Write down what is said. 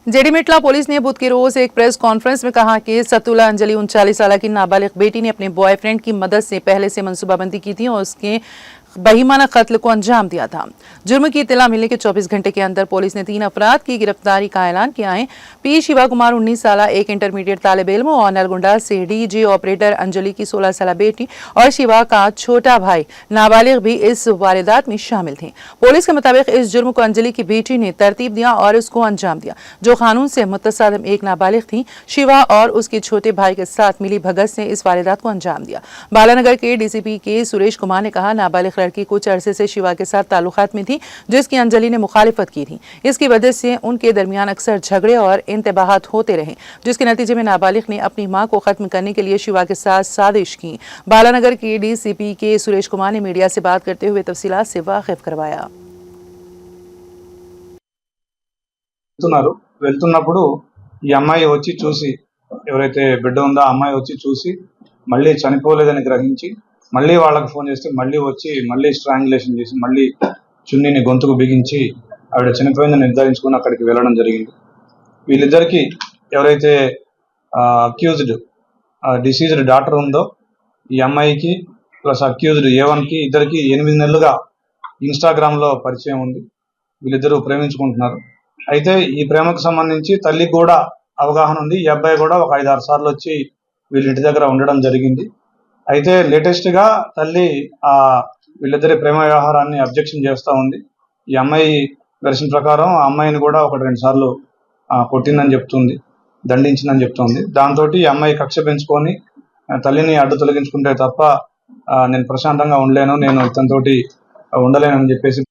जेडीमेटला police ने बुध के रोज एक प्रेस कॉन्फ्रेंस में कहा कि सतुला अंजलि 39 साल की नाबालिग बेटी ने अपने बॉयफ्रेंड की मदद से पहले से मंसूबाबंदी की थी और उसके बहीमाना कत्ल को अंजाम दिया था। जुर्म की इत्तला मिलने के 24 घंटे के अंदर पुलिस ने 3 अफराद की गिरफ्तारी का ऐलान किया है। पी शिवा कुमार 19 साल एक इंटरमीडिएट तालिब इल्म और नलगुंडा से डीजे ऑपरेटर अंजलि की 16 साल बेटी और शिवा का छोटा भाई नाबालिग भी इस वारदात में शामिल थे। पुलिस के मुताबिक इस जुर्म को अंजलि की बेटी ने तरतीब दिया और उसको अंजाम दिया, जो कानून से मुतसादिम एक नाबालिग थी। शिवा और उसके छोटे भाई के साथ मिली भगत से इस वारदात को अंजाम दिया। बालानगर के डीसीपी के सुरेश कुमार ने कहा, नाबालिग लड़की कुछ अरसे से शिवा के साथ ताल्लुकात में थी, जिसकी अंजलि ने मुखालिफत की थी। इसकी वजह से उनके दरमियान अक्सर झगड़े और इंतबाहात होते रहे, जिसके नतीजे में नाबालिग ने अपनी मां को खत्म करने के लिए शिवा के साथ साजिश की। बालानगर के डीसीपी के सुरेश कुमार ने मीडिया से बात करते हुए तफसीलात से वाकिफ करवाया। వెళ్తున్నప్పుడు ఈ అమ్మాయి వచ్చి చూసి, ఎవరైతే బిడ్డ ఉందో ఆ అమ్మాయి వచ్చి చూసి మళ్ళీ చనిపోలేదని గ్రహించి మళ్ళీ వాళ్ళకి ఫోన్ చేస్తే మళ్ళీ వచ్చి మళ్ళీ స్ట్రాంగులేషన్ చేసి మళ్ళీ చున్నీని గొంతుకు బిగించి ఆవిడ చనిపోయిందని నిర్ధారించుకుని అక్కడికి వెళ్ళడం జరిగింది. వీళ్ళిద్దరికి ఎవరైతే అక్యూజ్డ్ డిసీజ్డ్ డాటర్ ఉందో ఈ అమ్మాయికి ప్లస్ అక్యూజ్డ్ A1కి ఇద్దరికి 8 నెలలుగా ఇన్స్టాగ్రామ్లో పరిచయం ఉంది. వీళ్ళిద్దరూ ప్రేమించుకుంటున్నారు. అయితే ఈ ప్రేమకు సంబంధించి తల్లికి కూడా అవగాహన ఉంది. ఈ అబ్బాయి కూడా ఒక 5-6 సార్లు వచ్చి వీళ్ళ ఇంటి దగ్గర ఉండడం జరిగింది. అయితే లేటెస్ట్ గా తల్లి వీళ్ళిద్దరి ప్రేమ వ్యవహారాన్ని అబ్జెక్షన్ చేస్తూ ఉంది. ఈ అమ్మాయి వెర్షన్ ప్రకారం ఆ అమ్మాయిని కూడా 1-2 సార్లు కొట్టిందని చెప్తుంది, దండించిందని చెప్తుంది. దాంతో ఈ అమ్మాయి కక్ష పెంచుకొని తల్లిని అడ్డు తొలగించుకుంటే తప్ప నేను ప్రశాంతంగా ఉండలేను, నేను ఇతనితోటి ఉండలేనని చెప్పేసి